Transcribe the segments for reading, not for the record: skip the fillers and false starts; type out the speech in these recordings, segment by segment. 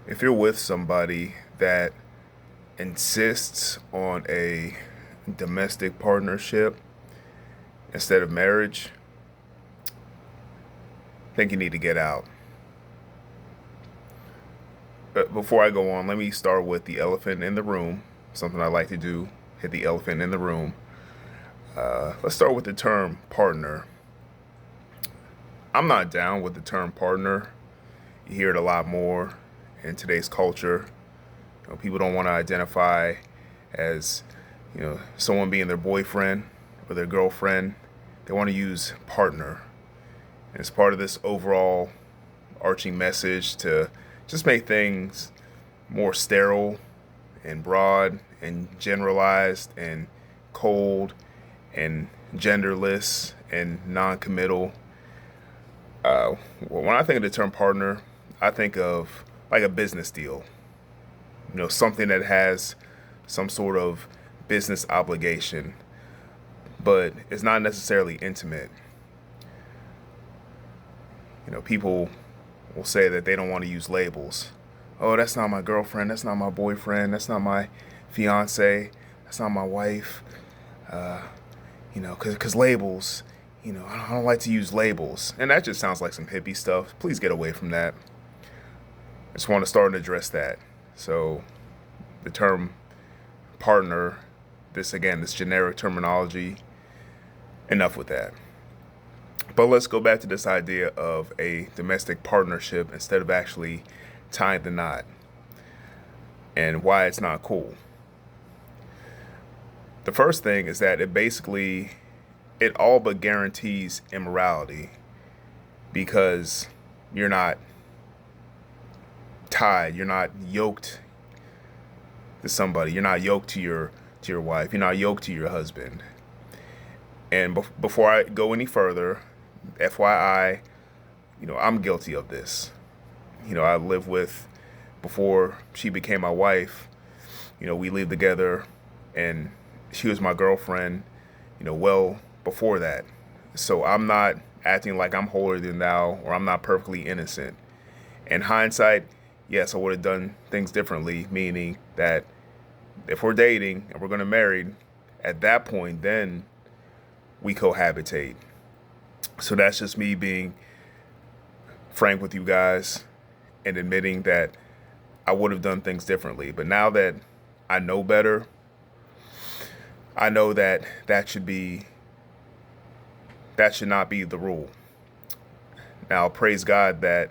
If you're with somebody that insists on a domestic partnership instead of marriage, I think you need to get out. But before I go on, let me start with the elephant in the room. Something I like to do, hit the elephant in the room. Let's start with the term partner. I'm not down with the term partner. You hear it a lot more in today's culture. People don't want to identify as, someone being their boyfriend or their girlfriend. They want to use partner. And it's part of this overall arching message to just make things more sterile and broad and generalized and cold and genderless and non-committal. When I think of the term partner, I think of like a business deal. Something that has some sort of business obligation, but it's not necessarily intimate. People will say that they don't want to use labels. Oh, that's not my girlfriend. That's not my boyfriend. That's not my fiance. That's not my wife. Because labels, I don't like to use labels. And that just sounds like some hippie stuff. Please get away from that. I just want to start and address that. So, the term partner, this generic terminology, enough with that. But let's go back to this idea of a domestic partnership instead of actually tying the knot and why it's not cool. The first thing is that it all but guarantees immorality because you're not tied, you're not yoked to somebody, you're not yoked to your wife, you're not yoked to your husband. And before I go any further, FYI, I'm guilty of this. I lived with, before she became my wife, we lived together and she was my girlfriend, well before that. So I'm not acting like I'm holier than thou or I'm not perfectly innocent. In hindsight, yes, I would have done things differently, meaning that if we're dating and we're going to marry, at that point, then we cohabitate. So that's just me being frank with you guys and admitting that I would have done things differently. But now that I know better, I know that that should not be the rule. Now, praise God that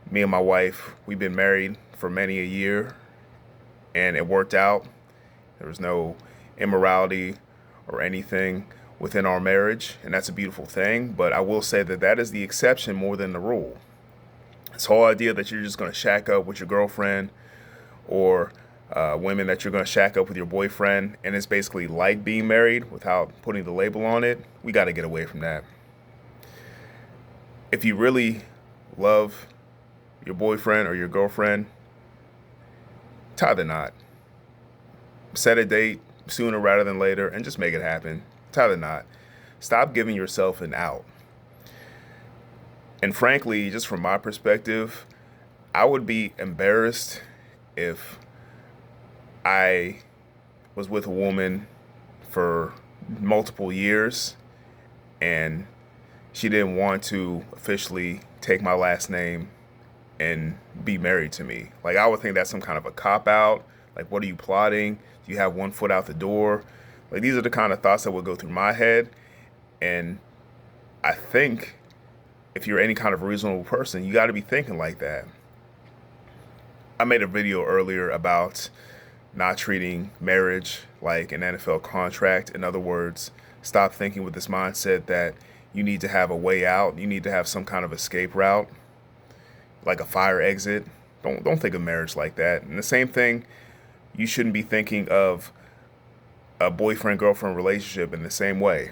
me and my wife, we've been married for many a year and it worked out. There was no immorality or anything within our marriage, and that's a beautiful thing. But I will say that that is the exception more than the rule. This whole idea that you're just going to shack up with your girlfriend or women that you're going to shack up with your boyfriend, and it's basically like being married without putting the label on it, we got to get away from that. If you really love your boyfriend or your girlfriend, tie the knot. Set a date sooner rather than later and just make it happen. Tie the knot. Stop giving yourself an out. And frankly, just from my perspective, I would be embarrassed if I was with a woman for multiple years and she didn't want to officially take my last name and be married to me. Like, I would think that's some kind of a cop out. Like, what are you plotting? Do you have one foot out the door? Like, these are the kind of thoughts that would go through my head. And I think if you're any kind of reasonable person, you got to be thinking like that. I made a video earlier about not treating marriage like an NFL contract. In other words, stop thinking with this mindset that you need to have a way out. You need to have some kind of escape route, like a fire exit. Don't think of marriage like that. And the same thing, you shouldn't be thinking of a boyfriend-girlfriend relationship in the same way.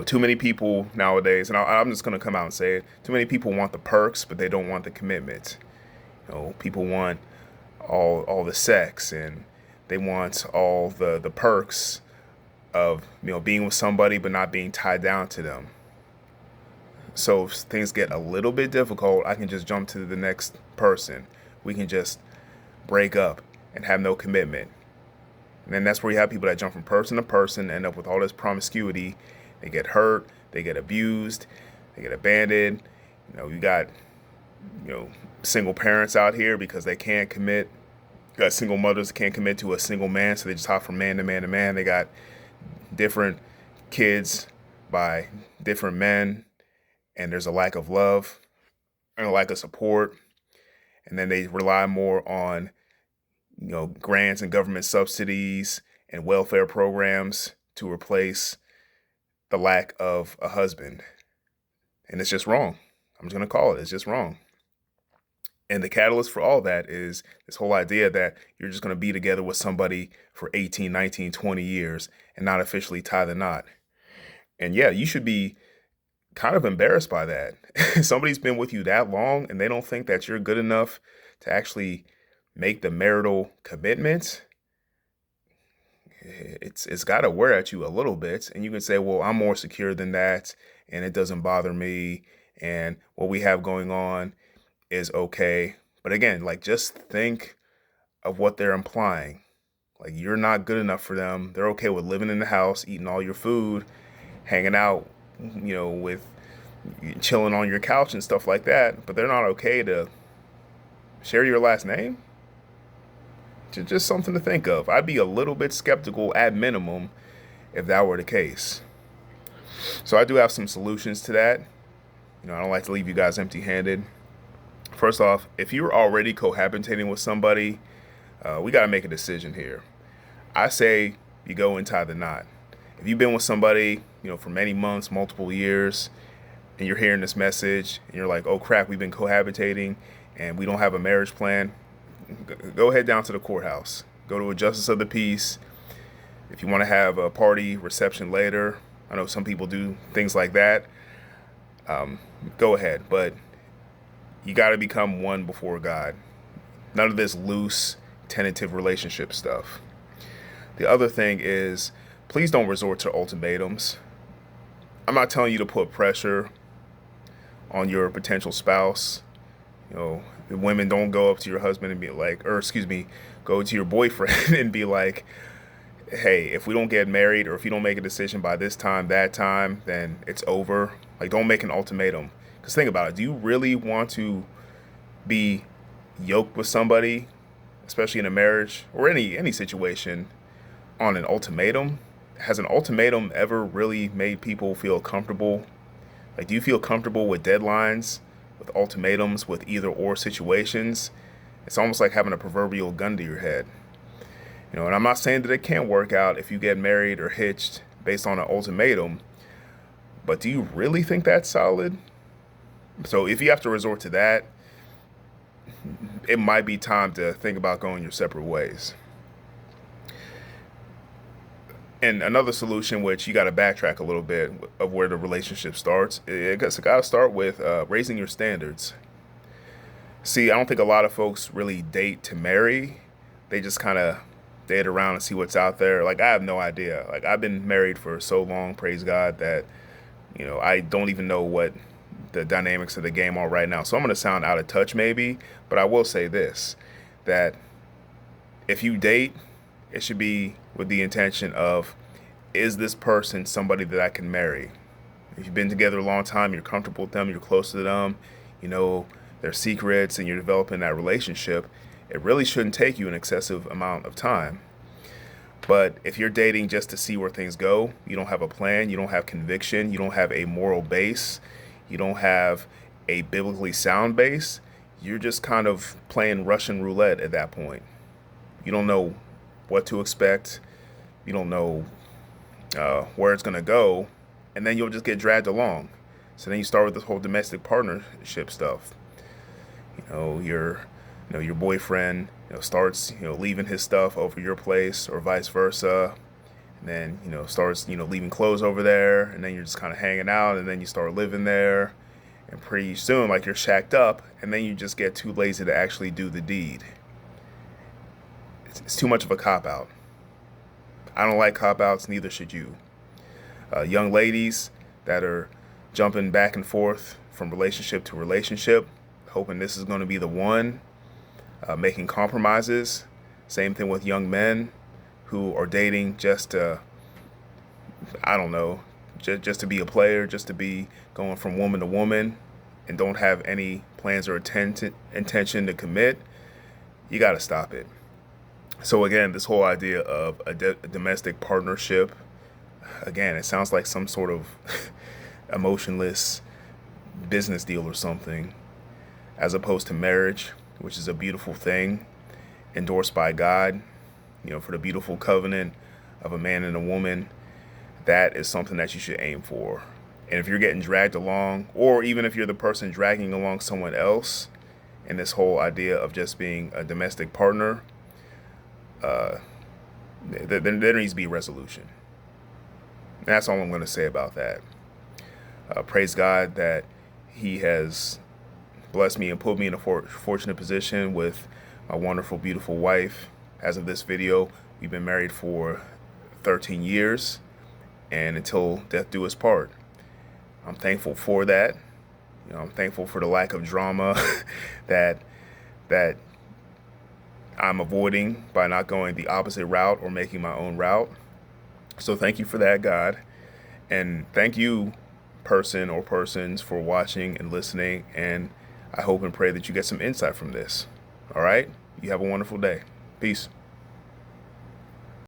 Too many people nowadays, and I'm just going to come out and say it, too many people want the perks, but they don't want the commitment. People want all the sex and they want all the perks of being with somebody but not being tied down to them. So if things get a little bit difficult, I can just jump to the next person. We can just break up and have no commitment. And then that's where you have people that jump from person to person, end up with all this promiscuity. They get hurt, they get abused, they get abandoned. You got, single parents out here because they can't commit. You got single mothers that can't commit to a single man, so they just hop from man to man to man. They got different kids by different men, and there's a lack of love and a lack of support. And then they rely more on, grants and government subsidies and welfare programs to replace the lack of a husband. And it's just wrong. I'm just going to call it. It's just wrong. And the catalyst for all that is this whole idea that you're just going to be together with somebody for 18, 19, 20 years and not officially tie the knot. And yeah, you should be kind of embarrassed by that. Somebody's been with you that long and they don't think that you're good enough to actually make the marital commitment. It's got to wear at you a little bit. And you can say, well, I'm more secure than that and it doesn't bother me. And what we have going on is okay. But again, like, just think of what they're implying. Like, you're not good enough for them. They're okay with living in the house, eating all your food, hanging out, with chilling on your couch and stuff like that. But they're not okay to share your last name. Just something to think of. I'd be a little bit skeptical at minimum if that were the case. So I do have some solutions to that. I don't like to leave you guys empty-handed. First off, if you're already cohabitating with somebody, we got to make a decision here. I say you go and tie the knot. If you've been with somebody, for many months, multiple years, and you're hearing this message and you're like, oh crap, we've been cohabitating and we don't have a marriage plan, go head down to the courthouse. Go to a justice of the peace. If you want to have a party reception later, I know some people do things like that. Go ahead, but you got to become one before God. None of this loose, tentative relationship stuff. The other thing is, please don't resort to ultimatums. I'm not telling you to put pressure on your potential spouse. Women, don't go up to your husband and be like, go to your boyfriend and be like, hey, if we don't get married or if you don't make a decision by this time, that time, then it's over. Like, don't make an ultimatum. Because think about it. Do you really want to be yoked with somebody, especially in a marriage or any situation, on an ultimatum? Has an ultimatum ever really made people feel comfortable? Like, do you feel comfortable with deadlines, with ultimatums, with either or situations? It's almost like having a proverbial gun to your head. And I'm not saying that it can't work out if you get married or hitched based on an ultimatum, but do you really think that's solid? So if you have to resort to that, it might be time to think about going your separate ways. And another solution, which you got to backtrack a little bit of where the relationship starts, it's got to start with raising your standards. See, I don't think a lot of folks really date to marry. They just kind of date around and see what's out there. Like, I have no idea. Like, I've been married for so long, praise God, that, I don't even know what the dynamics of the game are right now. So I'm going to sound out of touch maybe, but I will say this, that if you date, it should be with the intention of, is this person somebody that I can marry? If you've been together a long time, you're comfortable with them, you're close to them, their secrets, and you're developing that relationship, it really shouldn't take you an excessive amount of time. But if you're dating just to see where things go, you don't have a plan, you don't have conviction, you don't have a moral base, you don't have a biblically sound base, you're just kind of playing Russian roulette at that point. You don't know what to expect. You don't know where it's going to go. And then you'll just get dragged along. So then you start with this whole domestic partnership stuff. Your boyfriend, starts, leaving his stuff over your place or vice versa. And then, starts, leaving clothes over there. And then you're just kind of hanging out. And then you start living there. And pretty soon, like, you're shacked up. And then you just get too lazy to actually do the deed. It's too much of a cop-out. I don't like cop-outs, neither should you. Young ladies that are jumping back and forth from relationship to relationship, hoping this is going to be the one, making compromises. Same thing with young men who are dating just to, I don't know, just to be a player, just to be going from woman to woman and don't have any plans or intention to commit. You got to stop it. So again, this whole idea of a domestic partnership, again, it sounds like some sort of emotionless business deal or something, as opposed to marriage, which is a beautiful thing endorsed by God, for the beautiful covenant of a man and a woman. That is something that you should aim for. And if you're getting dragged along, or even if you're the person dragging along someone else in this whole idea of just being a domestic partner, there needs to be resolution. And that's all I'm going to say about that. Praise God that He has blessed me and put me in a fortunate position with my wonderful, beautiful wife. As of this video, we've been married for 13 years, and until death do us part. I'm thankful for that. I'm thankful for the lack of drama that I'm avoiding by not going the opposite route or making my own route. So thank you for that, God. And thank you, person or persons, for watching and listening. And I hope and pray that you get some insight from this. All right? You have a wonderful day. Peace.